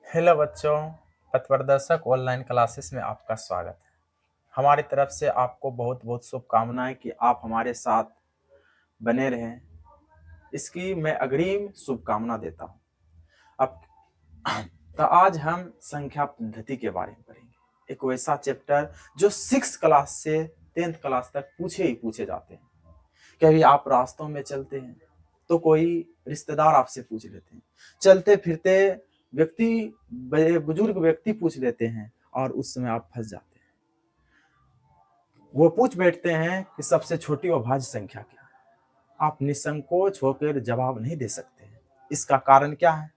Hello बच्चों, पथप्रदर्शक online classes में आपका स्वागत है। हमारी तरफ से आपको बहुत बहुत शुभकामनाएं कि आप हमारे साथ बने रहें। इसकी मैं अग्रिम शुभकामना देता हूं। अब तो आज हम संख्या पद्धति के बारे में पढ़ेंगे। एक वैसा चैप्टर जो 6 क्लास से 10th क्लास तक पूछे जाते हैं। कभी आप रास्तों में चलते हैं तो कोई रिश्तेदार आपसे पूछ लेते हैं, चलते फिरते व्यक्ति, बड़े बुजुर्ग व्यक्ति पूछ लेते हैं और उस समय आप फंस जाते हैं। वो पूछ बैठते हैं कि सबसे छोटी अभाज्य संख्या क्या है। आप निसंकोच होकर जवाब नहीं दे सकते हैं। इसका कारण क्या है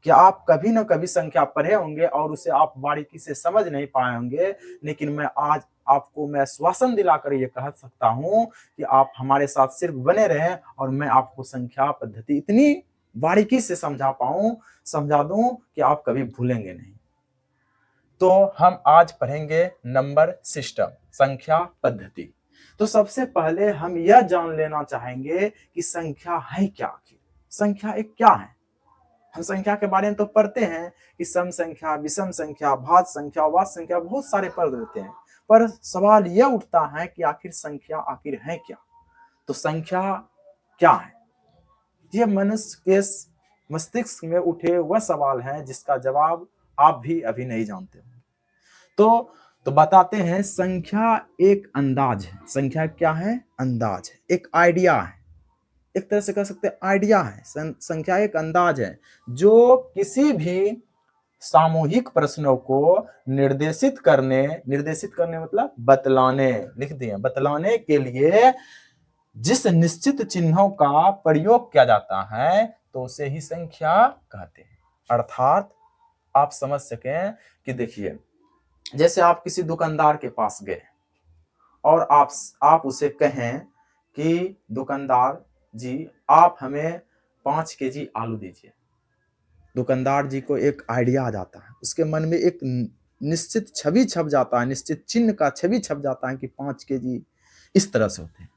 कि आप कभी न कभी संख्या पढ़े होंगे और उसे आप बारीकी से समझ नहीं पाए होंगे। लेकिन मैं आज आपको आश्वासन दिलाकर ये कह सकता हूं कि आप हमारे साथ सिर्फ बने रहें और मैं आपको संख्या पद्धति इतनी बारीकी से समझा दूं कि आप कभी भूलेंगे नहीं। तो हम आज पढ़ेंगे नंबर सिस्टम, संख्या पद्धति। तो सबसे पहले हम यह जान लेना चाहेंगे कि संख्या है क्या। आखिर संख्या एक क्या है। हम संख्या के बारे में तो पढ़ते हैं कि सम संख्या, विषम संख्या, भाज्य संख्या, वाच्य संख्या, बहुत सारे पढ़ लेते हैं। पर सवाल यह उठता है कि आखिर संख्या आखिर है क्या। तो संख्या क्या है, ये मनुष्य के मस्तिष्क में उठे वह सवाल है जिसका जवाब आप भी अभी नहीं जानते। तो बताते हैं। संख्या एक अंदाज है। संख्या क्या है? अंदाज है, एक आइडिया है। एक तरह से कह सकते हैं आइडिया है। संख्या एक अंदाज है जो किसी भी सामूहिक प्रश्नों को निर्देशित करने मतलब बतलाने, लिख दिए, बतलाने के लिए जिस निश्चित चिन्हों का प्रयोग किया जाता है तो उसे ही संख्या कहते हैं। अर्थात आप समझ सकें कि देखिए, जैसे आप किसी दुकानदार के पास गए और आप उसे कहें कि दुकानदार जी, आप हमें 5 केजी आलू दीजिए। दुकानदार जी को एक आइडिया आ जाता है, उसके मन में एक निश्चित छवि छप जाता है, निश्चित चिन्ह का छवि छप जाता है कि 5 केजी इस तरह से होते हैं,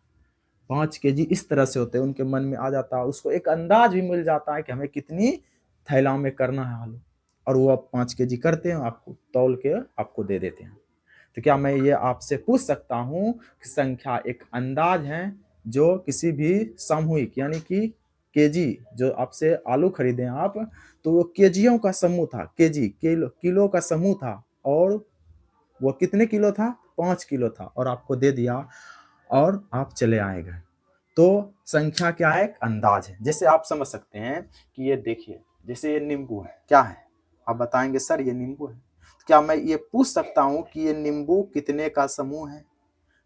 5 केजी इस तरह से होते हैं। उनके मन में आ जाता है, उसको एक अंदाज भी मिल जाता है कि हमें कितनी थैला में करना है आलू, और वो आप 5 केजी करते हैं, आपको तौल के आपको दे देते हैं। तो क्या मैं ये आपसे पूछ सकता हूं कि संख्या एक अंदाज है जो किसी भी सामूहिक, यानी कि केजी, जो आपसे आलू खरीदे आप तो वो केजियों का समूह था, केजी किलो का समूह था, और वो कितने किलो था? 5 किलो था, और आपको दे दिया और आप चले आए घर। तो संख्या क्या है? एक अंदाज है। जैसे आप समझ सकते हैं कि ये देखिए, जैसे ये नींबू है, क्या है? आप बताएंगे सर ये नींबू है। तो क्या मैं ये पूछ सकता हूं कि ये नींबू कितने का समूह है?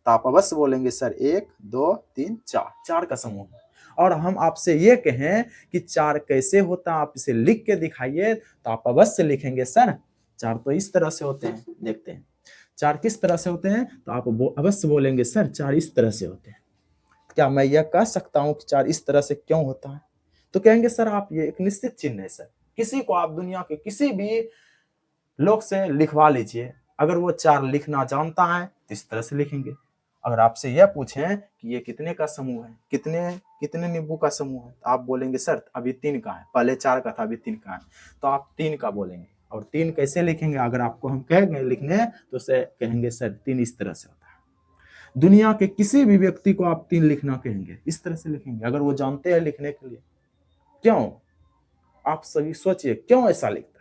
तो आप अवश्य बोलेंगे सर 1 2 3 4, 4 का समूह है। और हम आपसे ये कहें कि 4 कैसे होता, आप इसे लिख के दिखाइए, तो आप अवश्य लिखेंगे सर 4 तो इस तरह से होते हैं। देखते हैं 4 किस तरह से होते हैं, तो आप अवश्य बोलेंगे सर 4 इस तरह से होते हैं। क्या मैं यह कह सकता हूं कि 4 इस तरह से क्यों होता है? तो कहेंगे सर आप ये एक निश्चित चिन्ह है सर। किसी को आप दुनिया के किसी भी लोग से लिखवा लीजिए, अगर वो 4 लिखना जानता है तो इस तरह से लिखेंगे। अगर आपसे यह पूछें कि ये कितने का समूह है, कितने नींबू का समूह है, तो आप बोलेंगे सर अभी 3 का है, पहले 4 का था अभी 3 का है, तो आप 3 का बोलेंगे। और 3 कैसे लिखेंगे? अगर आपको हम कहेंगे लिखने तो उसे कहेंगे सर 3 इस तरह से होता है। दुनिया के किसी भी व्यक्ति को आप 3 लिखना कहेंगे, इस तरह से लिखेंगे, अगर वो जानते हैं लिखने के लिए। क्यों? आप सभी सोचिए क्यों ऐसा लिखता है?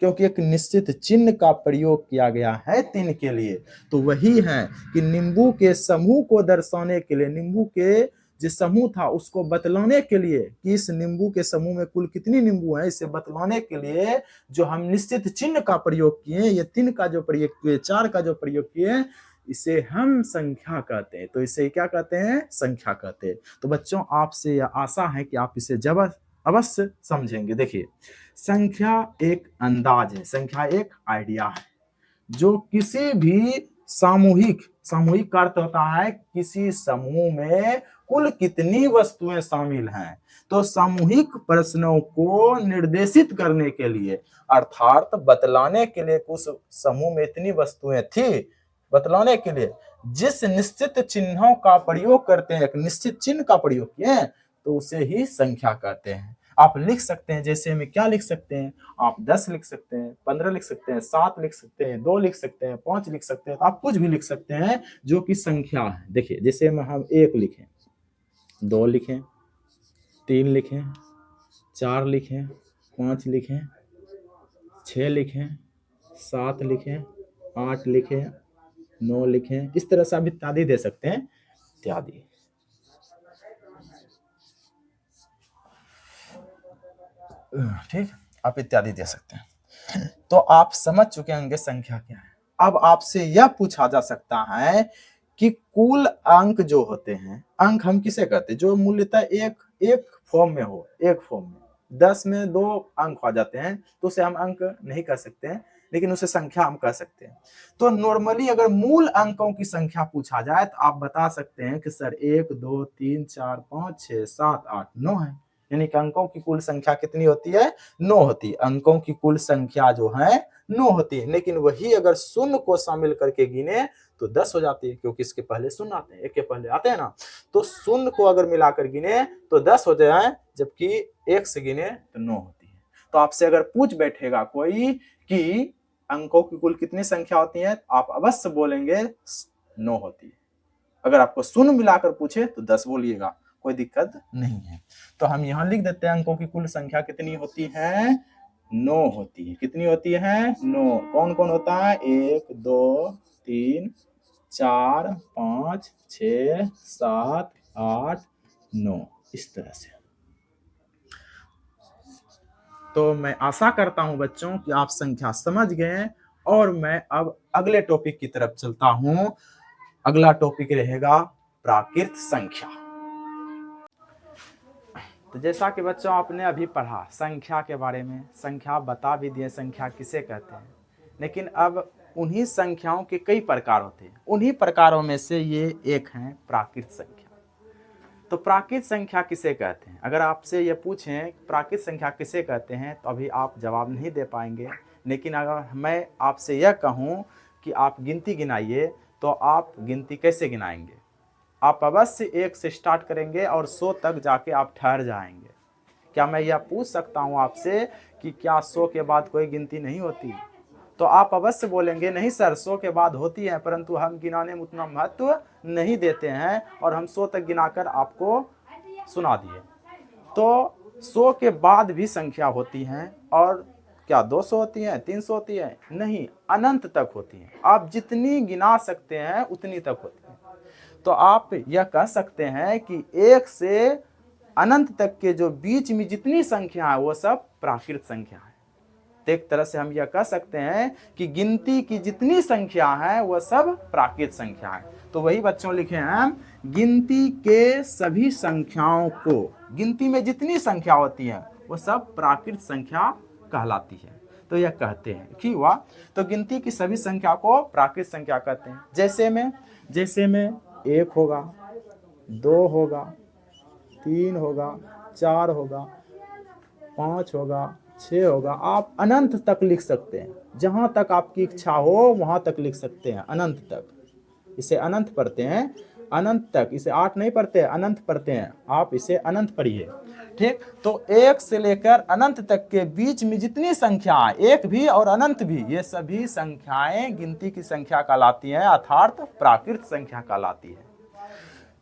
क्योंकि एक निश्चित चिन्ह का प्रयोग किया गया है 3 के लिए। तो वही है कि नींबू के समूह को दर्शाने के लिए, नींबू के जो समूह था उसको बतलाने के लिए कि इस नींबू के समूह में कुल कितनी नींबू है, इसे बतलाने के लिए जो हम निश्चित चिन्ह का प्रयोग किए, ये 3 का जो प्रयोग किए, 4 का जो प्रयोग किए, इसे हम संख्या कहते हैं। तो इसे क्या कहते हैं? संख्या कहते हैं। तो बच्चों आपसे यह आशा है कि आप इसे अवश्य समझेंगे। देखिए, संख्या एक अंदाज है, संख्या एक आइडिया है जो किसी भी सामूहिक का अर्थ होता है किसी समूह में कुल कितनी वस्तुएं शामिल हैं। तो सामूहिक प्रश्नों को निर्देशित करने के लिए, अर्थात बतलाने के लिए उस समूह में इतनी वस्तुएं थी, बतलाने के लिए जिस निश्चित चिन्हों का प्रयोग करते हैं, एक निश्चित चिन्ह का प्रयोग किए, तो उसे ही संख्या कहते हैं। आप लिख सकते हैं, जैसे में क्या लिख सकते हैं, आप 10 लिख सकते हैं, 15 लिख सकते हैं, 7 लिख सकते हैं, 2 लिख सकते हैं, 5 लिख सकते हैं, तो आप कुछ भी लिख सकते हैं जो कि संख्या है। देखिए जैसे में हम 1 लिखें, 2 लिखें, 3 लिखें, 4 लिखें, 5 लिखें, 6 लिखें, 7 लिखें, 8 लिखें, 9 लिखें, इस तरह से आप इत्यादि दे सकते हैं, इत्यादि। ठीक, आप इत्यादि दे सकते हैं। तो आप समझ चुके होंगे संख्या क्या है। अब आपसे यह पूछा जा सकता है कि कुल अंक जो होते हैं, अंक हम किसे कहते हैं, जो मूल्यतः एक फॉर्म में हो, एक फॉर्म में 10 में 2 अंक आ जाते हैं, तो उसे हम अंक नहीं कह सकते हैं, लेकिन उसे संख्या हम कह सकते हैं। तो नॉर्मली अगर मूल अंकों की संख्या पूछा जाए तो आप बता सकते हैं कि सर 1 2 3 4 5 6 7 8 9 है, यानी कि अंकों की कुल संख्या कितनी होती है, 9 होती है। अंकों की कुल संख्या जो है 9 होती है, लेकिन वही अगर शून्य को शामिल करके गिने तो 10 हो जाती है, क्योंकि इसके पहले शून्य आते हैं, एक के पहले आते हैं ना, तो शून्य को अगर मिलाकर गिने तो 10 हो जाए, जबकि एक से गिने तो 9 होती है। तो आपसे अगर पूछ बैठेगा कोई कि अंकों की कुल कितनी संख्या होती है, आप अवश्य बोलेंगे 9 होती है। अगर आपको शून्य मिलाकर पूछे तो 10 बोलिएगा, कोई दिक्कत नहीं है। तो हम यहाँ लिख देते हैं अंकों की कुल संख्या कितनी होती है, 9 होती है। कितनी होती है, 9। कौन कौन होता है, 1 2 3 4 5 6 7 8 9, इस तरह से। तो मैं आशा करता हूं बच्चों कि आप संख्या समझ गए, और मैं अब अगले टॉपिक की तरफ चलता हूं। अगला टॉपिक रहेगा प्राकृत संख्या। तो जैसा कि बच्चों आपने अभी पढ़ा संख्या के बारे में, संख्या बता भी दिए संख्या किसे कहते हैं, लेकिन अब उन्हीं संख्याओं के कई प्रकार होते हैं। उन्हीं प्रकारों में से ये एक है प्राकृत संख्या। तो प्राकृत संख्या किसे कहते हैं, अगर आपसे ये पूछें प्राकृत संख्या किसे कहते हैं, तो अभी आप जवाब नहीं दे पाएंगे। लेकिन अगर मैं आपसे यह कहूँ कि आप गिनती गिनाइए, तो आप गिनती कैसे गिनाएंगे, आप अवश्य 1 से स्टार्ट करेंगे और 100 तक जाके आप ठहर जाएंगे। क्या मैं यह पूछ सकता हूं आपसे कि क्या 100 के बाद कोई गिनती नहीं होती, तो आप अवश्य बोलेंगे नहीं सर 100 के बाद होती है, परंतु हम गिनाने में उतना महत्व नहीं देते हैं और हम 100 तक गिनाकर आपको सुना दिए। तो 100 के बाद भी संख्या होती हैं, और क्या 200 होती है, 300 होती है, नहीं, अनंत तक होती है। आप जितनी गिना सकते हैं उतनी तक होती है। तो आप यह कह सकते हैं कि 1 से अनंत तक के जो बीच में जितनी संख्या है वो सब प्राकृत संख्या है। तो एक तरह से हम यह कह सकते हैं कि गिनती की जितनी संख्या है वह सब प्राकृत संख्या है। तो वही बच्चों लिखे हैं, गिनती के सभी संख्याओं को, गिनती में जितनी संख्या होती है वो सब प्राकृत संख्या कहलाती है। तो यह कहते हैं, ठीक हुआ। तो गिनती की सभी संख्या को प्राकृत संख्या कहते हैं। जैसे में 1 होगा, 2 होगा, 3 होगा, 4 होगा, 5 होगा, 6 होगा, आप अनंत तक लिख सकते हैं। जहां तक आपकी इच्छा हो वहां तक लिख सकते हैं, अनंत तक। इसे अनंत पढ़ते हैं, अनंत तक। इसे 8 नहीं पढ़ते, अनंत पढ़ते हैं। आप इसे अनंत पढ़िए, ठीक। तो 1 से लेकर अनंत तक के बीच में जितनी संख्या, 1 भी और अनंत भी, ये सभी संख्याएं गिनती की संख्या कहलाती हैं, अर्थात प्राकृत संख्या कहलाती है।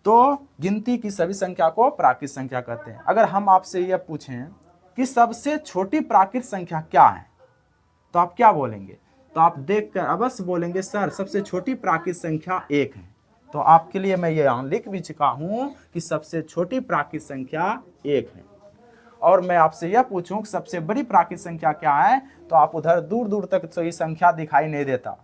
तो गिनती की सभी संख्या को प्राकृत संख्या कहते हैं। अगर हम आपसे यह पूछें कि सबसे छोटी प्राकृत संख्या क्या है, तो आप क्या बोलेंगे, तो आप देखकर अवश्य बोलेंगे सर सबसे छोटी प्राकृत संख्या 1 है। तो आपके लिए मैं ये लिख भी चुका हूं कि सबसे छोटी प्राकृत संख्या 1 है। और मैं आपसे यह पूछूं कि सबसे बड़ी प्राकृत संख्या क्या है, तो आप उधर दूर दूर तक तो ये संख्या दिखाई नहीं देता,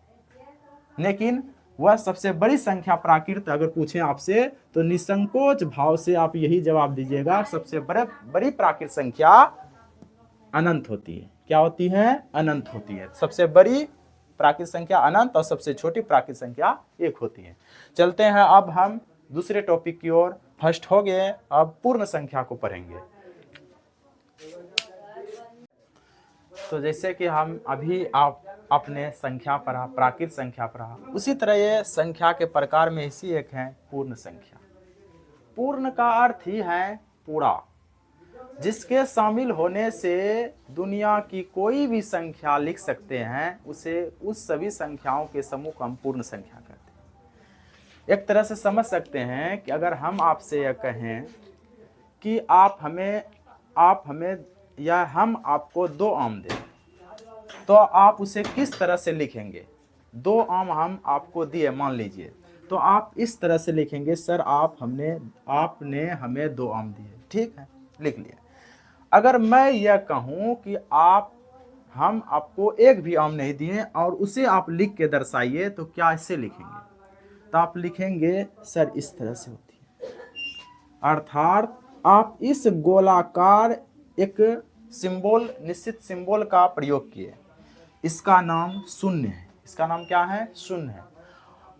लेकिन वह सबसे बड़ी संख्या प्राकृत अगर पूछें आपसे तो निसंकोच भाव से आप यही जवाब दीजिएगा, सबसे बड़ी प्राकृत संख्या अनंत होती है। क्या होती है, अनंत होती है। सबसे बड़ी प्राकृत संख्या अनंत और सबसे छोटी प्राकृत संख्या 1 होती है। चलते हैं अब हम दूसरे टॉपिक की ओर। फर्स्ट हो गए, अब पूर्ण संख्या को पढ़ेंगे। तो जैसे कि हम अभी अपने संख्या पढ़ा, प्राकृत संख्या पढ़ा, उसी तरह ये संख्या के प्रकार में इसी एक है पूर्ण संख्या। पूर्ण का अर्थ ही है पूरा। जिसके शामिल होने से दुनिया की कोई भी संख्या लिख सकते हैं, उसे उस सभी संख्याओं के समूह को हम पूर्ण संख्या कहते हैं। एक तरह से समझ सकते हैं कि अगर हम आपसे यह कहें कि आप हमें या हम आपको 2 आम दें, तो आप उसे किस तरह से लिखेंगे? 2 आम हम आपको दिए मान लीजिए, तो आप इस तरह से लिखेंगे, सर आपने हमें 2 आम दिए, ठीक है, लिख लिया। अगर मैं यह कहूं कि हम आपको एक भी आम नहीं दिए और उसे आप लिख के दर्शाइए, तो क्या ऐसे लिखेंगे? तो आप लिखेंगे सर इस तरह से होती है, अर्थात आप इस गोलाकार एक सिंबल, निश्चित सिंबल का प्रयोग किए, इसका नाम शून्य है। इसका नाम क्या है? शून्य है।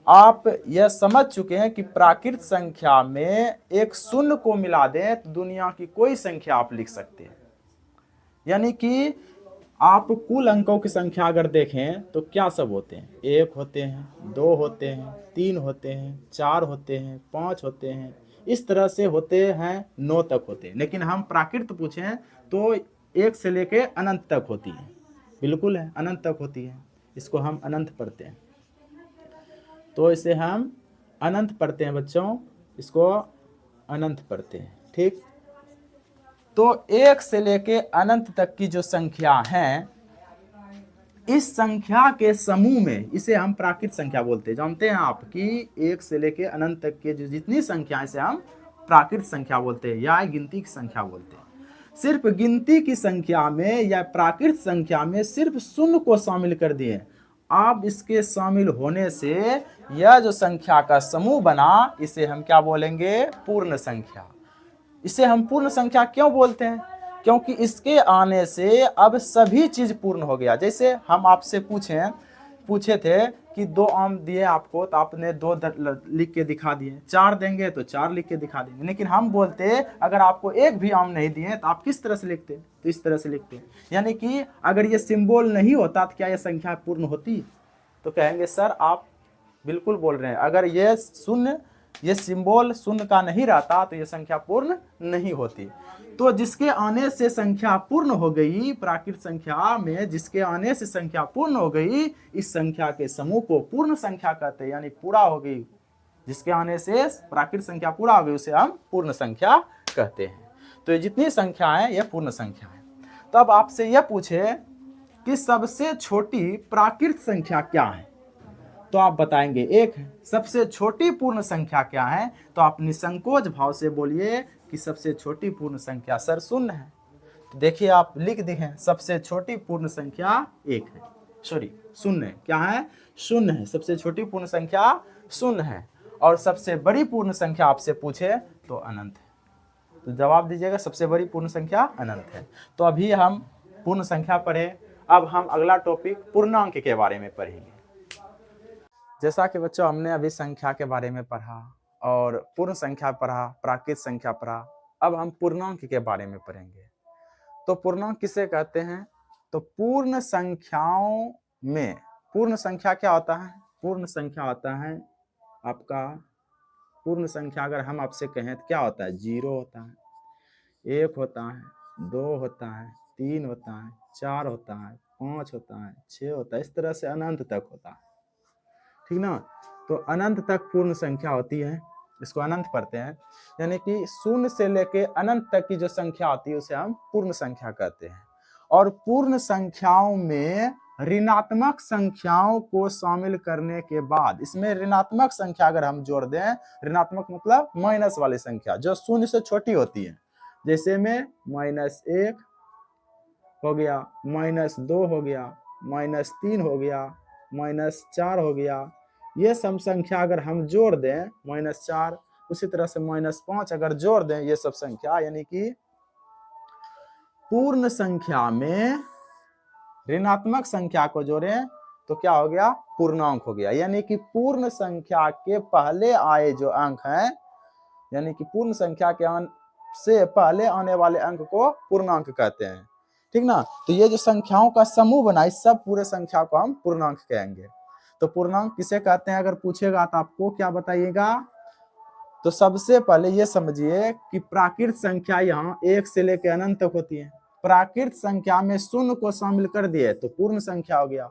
आप यह समझ चुके हैं कि प्राकृत संख्या में एक शून्य को मिला दें तो दुनिया की कोई संख्या आप लिख सकते हैं। यानी कि आप कुल अंकों की संख्या अगर देखें तो क्या सब होते हैं? 1 होते हैं, 2 होते हैं, 3 होते हैं, 4 होते हैं, 5 होते हैं, इस तरह से होते हैं, 9 तक होते हैं। लेकिन हम प्राकृत पूछें तो 1 से लेके अनंत तक होती है। बिल्कुल है, अनंत तक होती है। इसको हम अनंत पढ़ते हैं, तो इसे हम अनंत पढ़ते हैं बच्चों, इसको अनंत पढ़ते हैं, ठीक। तो 1 से लेके अनंत तक की जो संख्या है, इस संख्या के समूह में इसे हम प्राकृत संख्या बोलते हैं। जानते हैं आप कि 1 से लेके अनंत तक के जो जितनी संख्या है इसे हम प्राकृत संख्या बोलते हैं या गिनती की संख्या बोलते हैं। सिर्फ गिनती की संख्या में या प्राकृत संख्या में सिर्फ शून्य को शामिल कर दिए। आप इसके शामिल होने से यह जो संख्या का समूह बना, इसे हम क्या बोलेंगे? पूर्ण संख्या। इसे हम पूर्ण संख्या क्यों बोलते हैं? क्योंकि इसके आने से अब सभी चीज पूर्ण हो गया। जैसे हम आपसे पूछे थे कि 2 आम दिए आपको, तो आपने 2 लिख के दिखा दिए, 4 देंगे तो 4 लिख के दिखा देंगे। लेकिन हम बोलते अगर आपको एक भी आम नहीं दिए तो आप किस तरह से लिखते? तो इस तरह से लिखते। यानी कि अगर ये सिंबल नहीं होता तो क्या ये संख्या पूर्ण होती? तो कहेंगे सर आप बिल्कुल बोल रहे हैं, अगर ये सिंबल शून्य का नहीं रहता तो ये संख्या पूर्ण नहीं होती। तो जिसके आने से संख्या पूर्ण हो गई, प्राकृत संख्या में जिसके आने से संख्या पूर्ण हो गई, इस संख्या के समूह को पूर्ण संख्या कहते हैं, यानी पूरा हो गई। जिसके आने से प्राकृत संख्या पूरा हो गई उसे हम पूर्ण संख्या कहते हैं। तो ये जितनी संख्या है ये पूर्ण संख्या है। तो अब आपसे यह पूछे कि सबसे छोटी प्राकृत संख्या क्या है, तो आप बताएंगे 1 है। सबसे छोटी पूर्ण संख्या क्या है? तो आप निसंकोच भाव से बोलिए कि सबसे छोटी पूर्ण संख्या सर शून्य है। तो देखिए आप लिख दिए, सबसे छोटी पूर्ण संख्या 1 है, सॉरी शून्य। क्या है? शून्य है। सबसे छोटी पूर्ण संख्या शून्य है। और सबसे बड़ी पूर्ण संख्या आपसे पूछे तो अनंत है। तो जवाब दीजिएगा, सबसे बड़ी पूर्ण संख्या अनंत है। तो अभी हम पूर्ण संख्या पढ़े, अब हम अगला टॉपिक पूर्णांक के बारे में पढ़ेंगे। जैसा कि बच्चों हमने अभी संख्या के बारे में पढ़ा और पूर्ण संख्या पढ़ा, प्राकृत संख्या पढ़ा, अब हम पूर्णांक के बारे में पढ़ेंगे। तो पूर्णांक किसे कहते हैं? तो पूर्ण संख्याओं में पूर्ण संख्या क्या होता है? पूर्ण संख्या होता है आपका, पूर्ण संख्या अगर हम आपसे कहें तो क्या होता है? 0 होता है, 1 होता है, 2 होता है, 3 होता है, 4 होता है, 5 होता है, 6 होता है, इस तरह से अनंत तक होता है, ठीक ना। तो अनंत तक पूर्ण संख्या होती है, इसको अनंत पढ़ते हैं। यानी कि 0 से लेके अनंत तक की जो संख्या होती है उसे हम पूर्ण संख्या कहते हैं। और पूर्ण संख्याओं में ऋणात्मक संख्याओं को शामिल करने के बाद, इसमें ऋणात्मक संख्या अगर हम जोड़ दें, ऋणात्मक मतलब माइनस वाली संख्या जो 0 से छोटी होती है, जैसे में -1 हो गया, -2 हो गया, -3 हो गया, -4 हो गया, ये सब संख्या अगर हम जोड़ दें, -4, उसी तरह से -5 अगर जोड़ दें, ये सब संख्या, यानी कि पूर्ण संख्या में ऋणात्मक संख्या को जोड़ें तो क्या हो गया? पूर्णांक हो गया। यानी कि पूर्ण संख्या के पहले आए जो अंक हैं, यानी कि पूर्ण संख्या के से पहले आने वाले अंक को पूर्णांक कहते हैं, ठीक ना। तो ये जो संख्याओं का समूह बना, इस सब पूरे संख्या को हम पूर्णांक कहेंगे। तो पूर्णांक किसे कहते हैं अगर पूछेगा तो आपको क्या बताइएगा? तो सबसे पहले ये समझिए कि प्राकृत संख्या यहाँ 1 से लेकर अनंत तक होती है। प्राकृत संख्या में शून्य को शामिल कर दिए तो पूर्ण संख्या हो गया,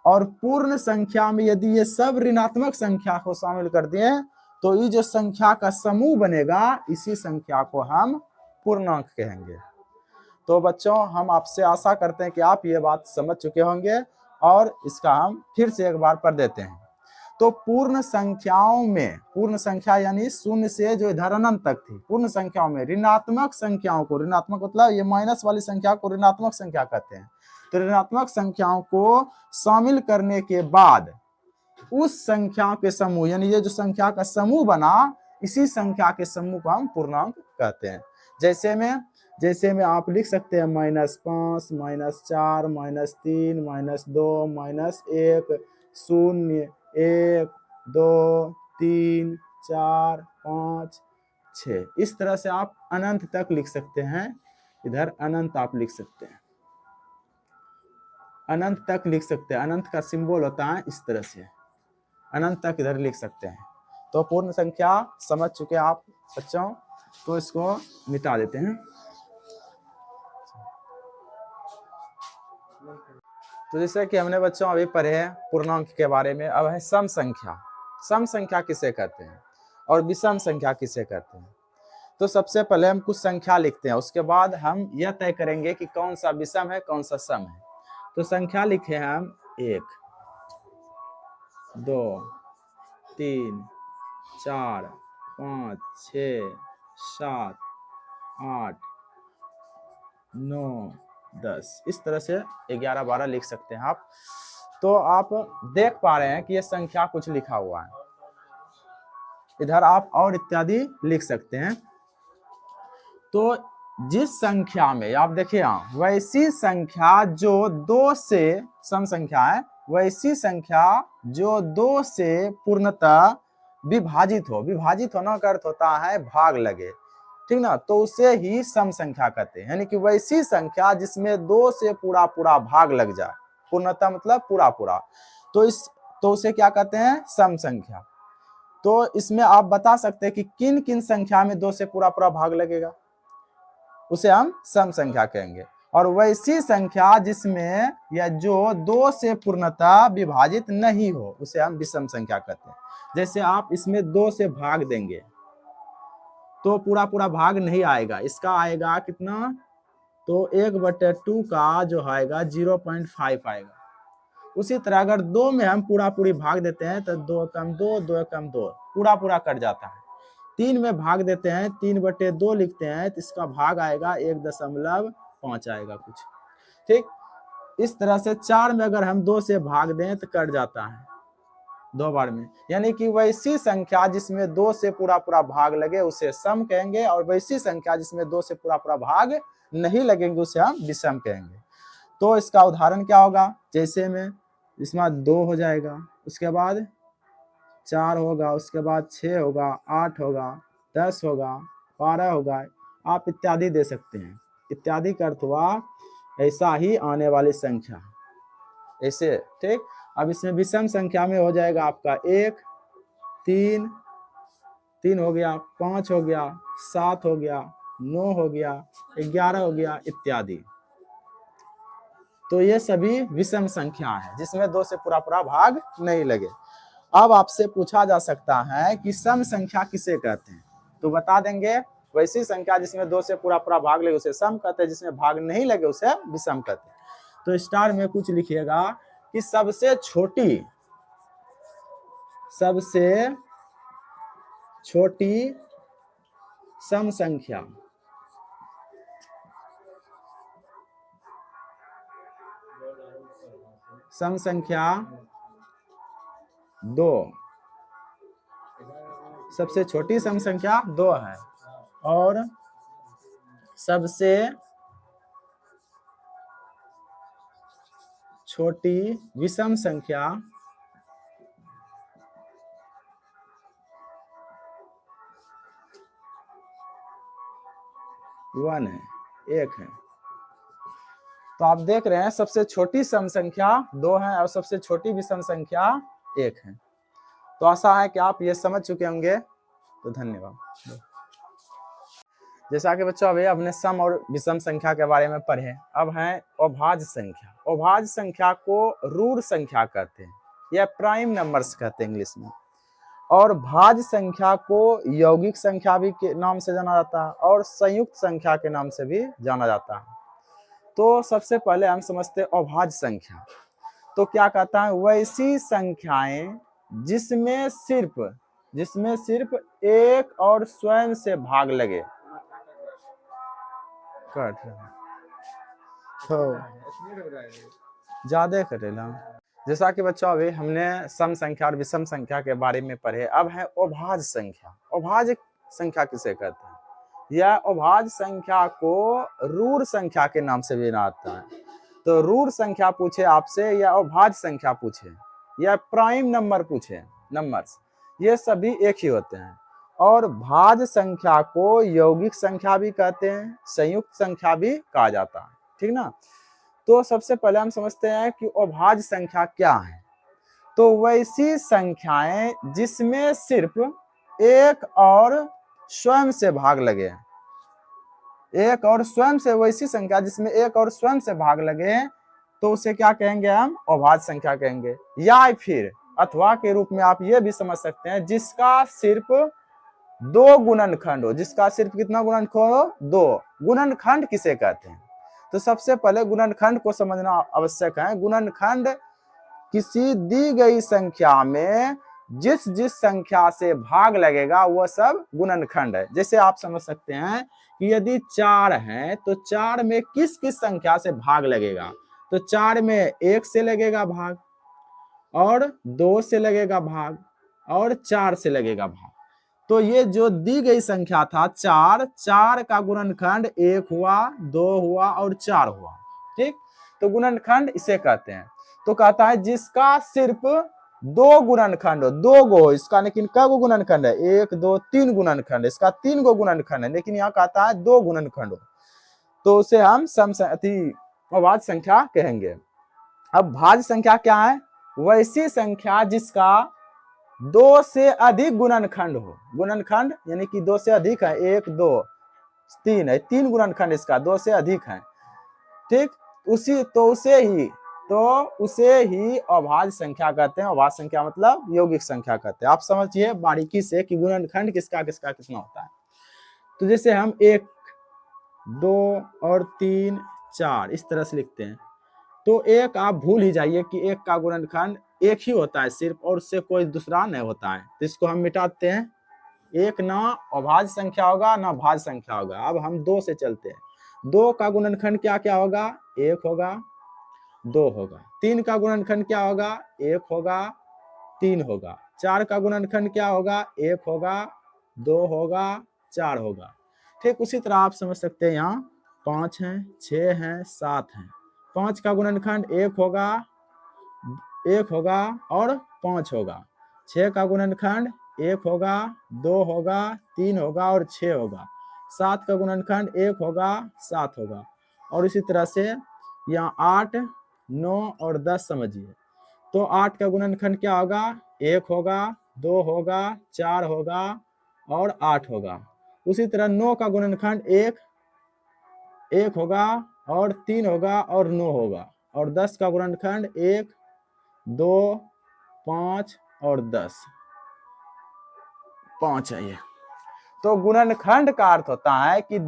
और पूर्ण संख्या में यदि ये सब ऋणात्मक संख्या को शामिल कर दिए तो ये जो संख्या का समूह बनेगा इसी संख्या को हम पूर्णांक कहेंगे। तो बच्चों, हम आपसे आशा करते हैं कि आप ये बात समझ चुके होंगे, और इसका हम फिर से एक बार पढ़ देते हैं। तो पूर्ण संख्याओं में, पूर्ण संख्या यानी शून्य से जो इधर अनंत तक थी, पूर्ण संख्याओं में ऋणात्मक संख्याओं को, ऋणात्मक मतलब ये माइनस वाली संख्या को ऋणात्मक संख्या कहते हैं, तो ऋणात्मक संख्याओं को शामिल करने के बाद उस संख्या के समूह, यानी ये जो संख्या का समूह बना, इसी संख्या के समूह को हम पूर्णांक कहते हैं। जैसे में आप लिख सकते हैं -5, -4, -3, -2, -1, 0, 1, 2, 3, 4, 5, 6। इस तरह से आप अनंत तक लिख सकते हैं। इधर अनंत आप लिख सकते हैं, अनंत तक लिख सकते हैं। अनंत का सिंबल होता है इस तरह से, अनंत तक इधर लिख सकते हैं। तो पूर्ण संख्या समझ चुके आप बच्चों, तो इसको मिटा देते हैं। तो जैसे कि हमने बच्चों अभी पढ़े हैं पूर्णांक के बारे में, अब है सम संख्या। सम संख्या किसे कहते हैं और विषम संख्या किसे कहते हैं। तो सबसे पहले हम कुछ संख्या लिखते हैं, उसके बाद हम यह तय करेंगे कि कौन सा विषम है कौन सा सम है। तो संख्या लिखे हैं हम 1, 2, 3, 4, 5, 6, 7, 8, 9, 10। इस तरह से 11, 12 लिख सकते हैं आप। तो आप देख पा रहे हैं कि ये संख्या कुछ लिखा हुआ है, इधर आप और इत्यादि लिख सकते हैं। तो जिस संख्या में आप देखिए यहाँ, वैसी संख्या जो 2 से सम संख्या है, वैसी संख्या जो 2 से पूर्णतः विभाजित हो। विभाजित होना का अर्थ होता है भाग लगे, ठीक ना, तो उसे ही सम संख्या कहते हैं। यानी कि वैसी संख्या जिसमें 2 से पूरा पूरा भाग लग जाए, पूर्णतः मतलब पूरा पूरा, तो उसे क्या कहते हैं, सम संख्या। तो इसमें आप बता सकते हैं कि किन किन संख्या में 2 से पूरा पूरा भाग लगेगा, उसे हम सम संख्या कहेंगे। और वैसी संख्या जिसमें या जो 2 से पूर्णतः विभाजित नहीं हो, उसे हम विषम संख्या कहते हैं। जैसे आप इसमें 2 से भाग देंगे तो पूरा पूरा भाग नहीं आएगा, इसका आएगा कितना, तो 1/2 का जो आएगा 0.5 आएगा। उसी तरह अगर 2 में हम पूरा पूरी भाग देते हैं तो 2 कम 2, 2 कम 2, पूरा पूरा कट जाता है। 3 में भाग देते हैं, 3/2 लिखते हैं, तो इसका भाग आएगा 1.5 आएगा कुछ, ठीक। इस तरह से 4 में अगर हम 2 से भाग दें तो कट जाता है 2 बार में। यानी कि वैसी संख्या जिसमें 2 से पूरा पूरा भाग लगे उसे सम कहेंगे, और वैसी संख्या जिसमें 2 से पूरा पूरा भाग नहीं लगेंगे उसे हम विषम कहेंगे। तो इसका उदाहरण क्या होगा, जैसे में इसमें 2 हो जाएगा, उसके बाद 4 होगा, उसके बाद 6 होगा, 8 होगा, 10 होगा, 12 होगा, आप इत्यादि दे सकते हैं। इत्यादि का अर्थ हुआ ऐसा ही आने वाली संख्या, ऐसे, ठीक। अब इसमें विषम संख्या में हो जाएगा आपका 1, 3, 3 हो गया, 5 हो गया, 7 हो गया, 9 हो गया, 11 हो गया इत्यादि। तो ये सभी विषम संख्या है जिसमें 2 से पूरा पूरा भाग नहीं लगे। अब आपसे पूछा जा सकता है कि सम संख्या किसे कहते हैं, तो बता देंगे वैसी संख्या जिसमें 2 से पूरा पूरा भाग लगे उसे सम कहते हैं, जिसमें भाग नहीं लगे उसे विषम कहते हैं। तो स्टार में कुछ लिखिएगा कि सबसे छोटी सम संख्या सम संख्या 2, सबसे छोटी सम संख्या 2 है, और सबसे छोटी विषम संख्या 1 है, 1 है। तो आप देख रहे हैं सबसे छोटी सम संख्या 2 है और सबसे छोटी विषम संख्या 1 है। तो आशा है कि आप ये समझ चुके होंगे तो धन्यवाद। जैसा कि बच्चों अभी अपने सम और विषम संख्या के बारे में पढ़े, अब है अभाज्य संख्या। अभाज्य संख्या को रूढ़ संख्या कहते हैं या प्राइम नंबर्स कहते हैं इंग्लिश में, और भाज्य संख्या को यौगिक संख्या भी के नाम से जाना जाता है और संयुक्त संख्या के नाम से भी जाना जाता है। तो सबसे पहले हम समझते हैं अभाज्य संख्या। तो क्या कहता है, वैसी संख्याएं जिसमें सिर्फ एक और स्वयं से भाग लगे। कट ज्यादा कटेला। जैसा कि बच्चों अभी हमने सम संख्या और विषम संख्या के बारे में पढ़े, अब है अभाज्य संख्या। अभाज्य संख्या किसे कहते हैं? यह अभाज्य संख्या को रूढ़ संख्या के नाम से भी जाना जाता है। तो रूढ़ संख्या पूछे आपसे या अभाज्य संख्या पूछे या प्राइम नंबर पूछे, नंबर्स ये सभी एक ही होते हैं। और भाज्य संख्या को यौगिक संख्या भी कहते हैं, संयुक्त संख्या भी कहा जाता है, ठीक ना। तो सबसे पहले हम समझते हैं कि अभाज्य संख्या क्या है। तो वैसी संख्याएं जिसमें सिर्फ एक और स्वयं से भाग लगे, एक और स्वयं से, वैसी संख्या जिसमें एक और स्वयं से भाग लगे तो उसे क्या कहेंगे हम? अभाज्य संख्या कहेंगे। या फिर अथवा के रूप में आप ये भी समझ सकते हैं जिसका सिर्फ दो गुणनखंड हो। जिसका सिर्फ कितना गुणनखंड हो? दो। गुणनखंड किसे कहते हैं? तो सबसे पहले गुणनखंड को समझना आवश्यक है। गुणनखंड किसी दी गई संख्या में जिस जिस संख्या से भाग लगेगा वह सब गुणनखंड है। जैसे आप समझ सकते हैं कि यदि 4 है तो 4 में किस किस संख्या से भाग लगेगा? तो 4 में 1 से लगेगा भाग, और 2 से लगेगा भाग, और 4 से लगेगा भाग। तो ये जो दी गई संख्या था 4 का गुणनखंड 1 हुआ, 2 हुआ और 4 हुआ, ठीक। तो गुणनखंड इसे कहते हैं। तो कहता है जिसका सिर्फ दो गुणनखंड हो, दो गो हो इसका, लेकिन कै गो गुणनखंड है? 1 2 3 गुणनखंड, इसका 3 गो गुणनखंड है, लेकिन यहाँ कहता है 2 गुणनखंड हो, तो उसे हम अभाज्य संख्या कहेंगे। अब भाज्य संख्या क्या है? वैसी संख्या जिसका 2 से अधिक गुणनखंड हो। गुणनखंड यानी कि 2 से अधिक है, 1 2 3 है, 3 गुणनखंड इसका 2 से अधिक है, ठीक। उसे ही अभाज्य संख्या कहते हैं। अभाज्य संख्या मतलब यौगिक संख्या कहते हैं। आप समझिए बारीकी से कि गुणनखंड किसका किसका कितना होता है। तो जैसे हम 1 2 और 3 4 इस तरह से लिखते हैं, तो एक आप भूल ही जाइए कि एक का गुणनखंड एक ही होता है सिर्फ, और उससे कोई दूसरा नहीं होता है। तो इसको हम मिटाते हैं। एक ना अभाज्य संख्या होगा ना भाज्य संख्या होगा। अब हम 2 से चलते हैं। 2 का गुणनखंड क्या क्या होगा? 1 होगा, 2 होगा। 3 का गुणनखंड क्या होगा? 1 होगा, 3 होगा। 4 का गुणनखंड क्या होगा? 1 होगा, 2 होगा, 4 होगा, ठीक। उसी तरह आप समझ सकते हैं यहाँ 5 है, 6 है, 7 है। 5 का गुणनखंड 1 होगा, 1 होगा और 5 होगा। 6 का गुणनखंड 1 होगा, 2 होगा, 3 होगा और 6 होगा। 7 का गुणनखंड 1 होगा, 7 होगा। और इसी तरह से यहाँ 8 9 और 10 समझिए। तो 8 का गुणनखंड क्या होगा? 1 होगा, 2 होगा, 4 होगा और 8 होगा। उसी तरह 9 का गुणनखंड 1 होगा और 3 होगा और 9 होगा। और 10 का गुणनखंड 1 2 5 और 10, 5 है ये। तो गुणनखंड का अर्थ होता है कि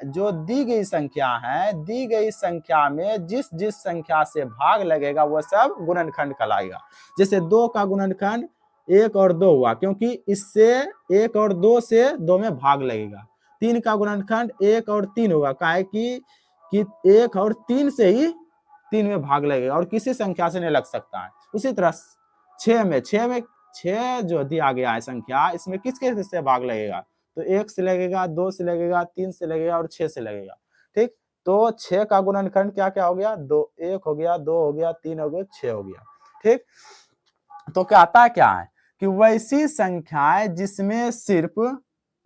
जो दी गई संख्या है, दी गई संख्या में जिस जिस संख्या से भाग लगेगा वह सब गुणनखंड कहलाएगा। जैसे 2 का गुणनखंड 1 और 2 हुआ, क्योंकि इससे 1 और 2 से 2 में भाग लगेगा। 3 का गुणनखंड 1 और 3 होगा, काहे कि 1 और 3 से ही 3 में भाग लगेगा और किसी संख्या से नहीं लग सकता है। उसी तरह 6 जो दिया गया है संख्या, इसमें किस किस से भाग लगेगा? तो 1 से लगेगा, 2 से लगेगा, 3 से लगेगा और 6 से लगेगा, ठीक। तो 6 का गुणनखंड क्या क्या हो गया? 1 हो गया, 2 हो गया, 3 हो गया, 6 हो गया, ठीक। तो कहता क्या है कि वैसी संख्याएं जिसमें सिर्फ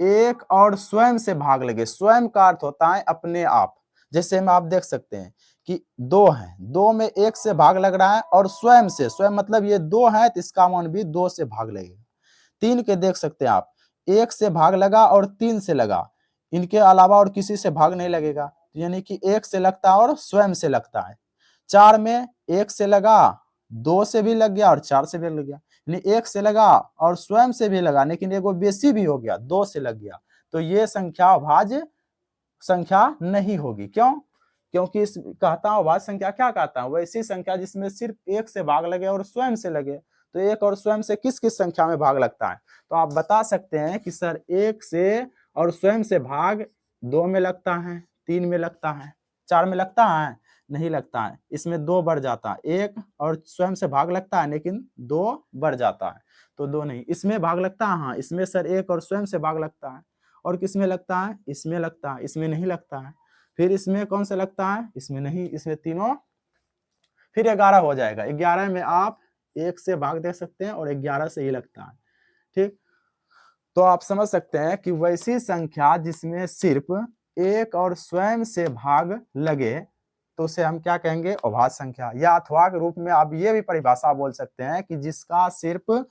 एक और स्वयं से भाग लगे। स्वयं का अर्थ होता है अपने आप। जैसे में आप देख सकते हैं कि 2 है, 2 में 1 से भाग लग रहा है और स्वयं मतलब ये 2 है तो इसका मान भी 2 से भाग लगेगा। 3 के देख सकते हैं आप, 1 से भाग लगा और 3 से लगा, इनके अलावा और किसी से भाग नहीं लगेगा, तो यानी कि 1 से लगता है और स्वयं से लगता है। 4 में 1 से लगा, 2 से भी लग गया और 4 से भी लग गया, यानी 1 से लगा और स्वयं से भी लगा, लेकिन एगो बेसी भी हो गया, 2 से लग गया, तो ये संख्या अभाज्य संख्या नहीं होगी। क्यों? क्योंकि इस कहता हूं अभाज्य संख्या क्या कहता हूं, वैसी संख्या जिसमें सिर्फ 1 से भाग लगे और स्वयं से लगे। तो 1 और स्वयं से किस किस संख्या में भाग लगता है? तो आप बता सकते हैं कि सर 1 से और स्वयं से भाग 2 में लगता है, 3 में लगता है, 4 में लगता है, नहीं लगता है। इसमें 2 बढ़ जाता है, 1 और स्वयं से भाग लगता है लेकिन 2 बढ़ जाता है, तो 2 नहीं। इसमें भाग लगता है, हाँ इसमें सर 1 और स्वयं से भाग लगता है। और किसमें लगता है? इसमें लगता है, इसमें नहीं लगता है। फिर इसमें कौन सा लगता है? इसमें नहीं, इसमें तीनों। फिर 11 हो जाएगा, 11 में आप 1 से भाग दे सकते हैं और 11 से ही लगता है, ठीक। तो आप समझ सकते हैं कि वैसी संख्या जिसमें सिर्फ 1 और स्वयं से भाग लगे तो उसे हम क्या कहेंगे? अभाज्य संख्या। या अथवा के रूप में आप ये भी परिभाषा बोल सकते हैं कि जिसका सिर्फ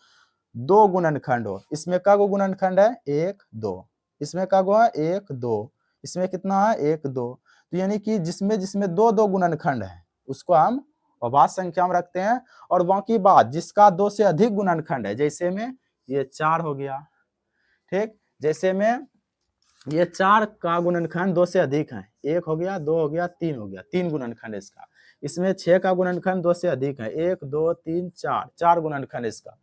2 गुणनखंड हो। इसमें का गुणनखंड है? 1 2। इसमें का गो है? 1 2। इसमें कितना है? 1 2। तो यानी कि जिसमें जिसमें 2 2 गुणनखंड है उसको हम अभाज्य संख्या में रखते हैं। और बाकी बात जिसका 2 से अधिक गुणनखंड है, जैसे में ये 4 हो गया, ठीक। जैसे में ये 4 का गुणनखंड 2 से अधिक है, 1 हो गया, 2 हो गया, 3 हो गया, 3 गुणनखंड है इसका। इसमें 6 का गुणनखंड 2 से अधिक है, 1 2 3 4, 4 गुणनखंड इसका।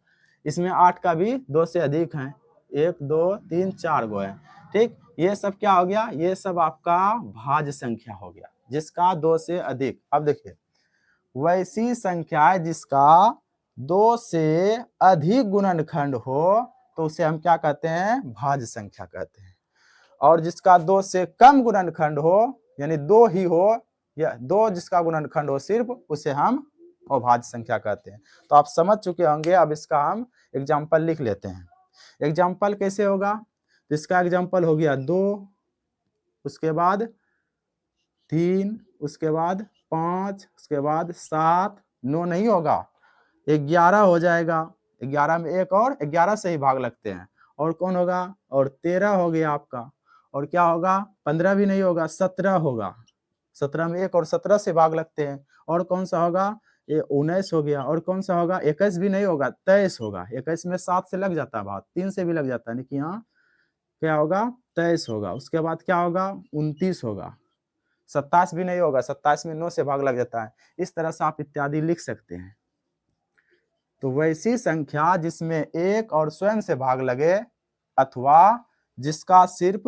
इसमें 8 का भी 2 से अधिक है, 1 2 3 4 गो है, ठीक। ये सब क्या हो गया? ये सब आपका भाज्य संख्या हो गया, जिसका 2 से अधिक। अब देखिए वैसी संख्या है जिसका 2 से अधिक गुणनखंड हो तो उसे हम क्या कहते हैं? भाज्य संख्या कहते हैं। और जिसका 2 से कम गुणनखंड हो, यानी 2 ही हो या 2 जिसका गुणनखंड हो सिर्फ, उसे हम अभाज्य संख्या कहते हैं। तो आप समझ चुके होंगे। अब इसका हम एग्जाम्पल लिख लेते हैं। एग्जाम्पल कैसे होगा? तो इसका एग्जाम्पल हो गया 2, उसके बाद 3, उसके बाद 5, उसके बाद 7, 9 नहीं होगा, 11 हो जाएगा। 11 में 1 और 11 से ही भाग लगते हैं। और कौन होगा? और 13 हो गया आपका। और क्या होगा? 15 भी नहीं होगा, 17 होगा। 17 में 1 और 17 से भाग लगते हैं। और कौन सा होगा? ये 19 हो गया। और कौन सा होगा? 21 भी नहीं होगा, 23 होगा। 21 में 7 से लग जाता है भाग, 3 से भी लग जाता है, लेकिन यहाँ क्या होगा? 23 होगा। उसके बाद क्या होगा? 29 होगा। 27 भी नहीं होगा, 27 में 9 से भाग लग जाता है। इस तरह से आप इत्यादि लिख सकते हैं। तो वैसी संख्या जिसमें 1 और स्वयं से भाग लगे अथवा जिसका सिर्फ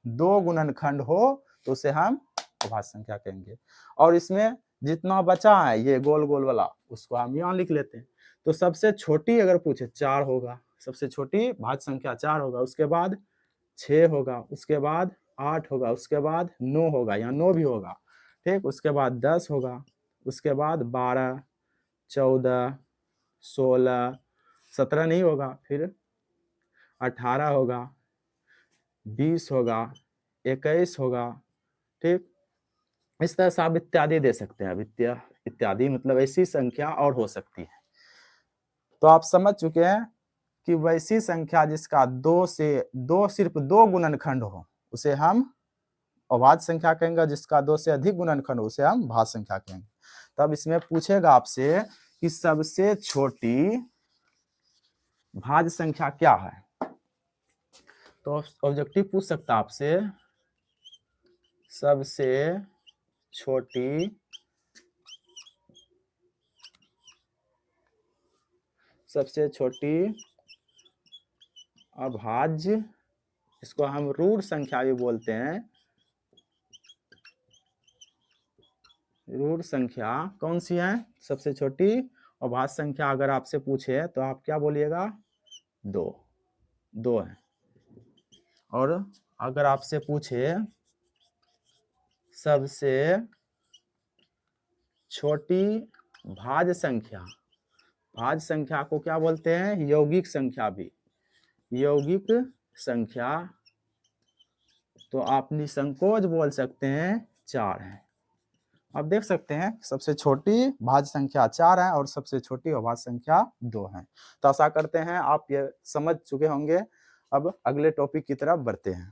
2 गुणनखंड हो तो उसे हम अभाज्य संख्या कहेंगे। और इसमें जितना बचा है ये गोल गोल वाला, उसको हम यहाँ लिख लेते हैं। तो सबसे छोटी अगर पूछे 4 होगा, सबसे छोटी भाज्य संख्या 4 होगा। उसके बाद 6 होगा, उसके बाद 8 होगा, उसके बाद 9 होगा, यहाँ 9 भी होगा, ठीक। उसके बाद 10 होगा, उसके बाद 12, 14, 16, 17 नहीं होगा, फिर 18 होगा, 20 होगा, 21 होगा, ठीक। इस तरह से आप इत्यादि दे सकते हैं। अब इत्यादि मतलब ऐसी संख्या और हो सकती है। तो आप समझ चुके हैं कि वैसी संख्या जिसका 2 से 2 सिर्फ 2 गुणनखंड हो उसे हम अभाज्य संख्या कहेंगे, जिसका 2 से अधिक गुणनखंड हो उसे हम भाज्य संख्या कहेंगे। तब इसमें पूछेगा आपसे कि सबसे छोटी भाज्य संख्या क्या है? तो ऑब्जेक्टिव पूछ सकता है आपसे सबसे छोटी अभाज्य, इसको हम रूढ़ संख्या भी बोलते हैं। रूढ़ संख्या कौन सी है? सबसे छोटी अभाज्य संख्या अगर आपसे पूछे तो आप क्या बोलिएगा? 2 है। और अगर आपसे पूछे सबसे छोटी भाज्य संख्या, भाज्य संख्या को क्या बोलते हैं? यौगिक संख्या भी, यौगिक संख्या, तो आप निसंकोच बोल सकते हैं 4 है। आप देख सकते हैं सबसे छोटी भाज्य संख्या 4 है और सबसे छोटी अभाज्य संख्या 2 है। तो आशा करते हैं आप ये समझ चुके होंगे। अब अगले टॉपिक की तरफ बढ़ते हैं।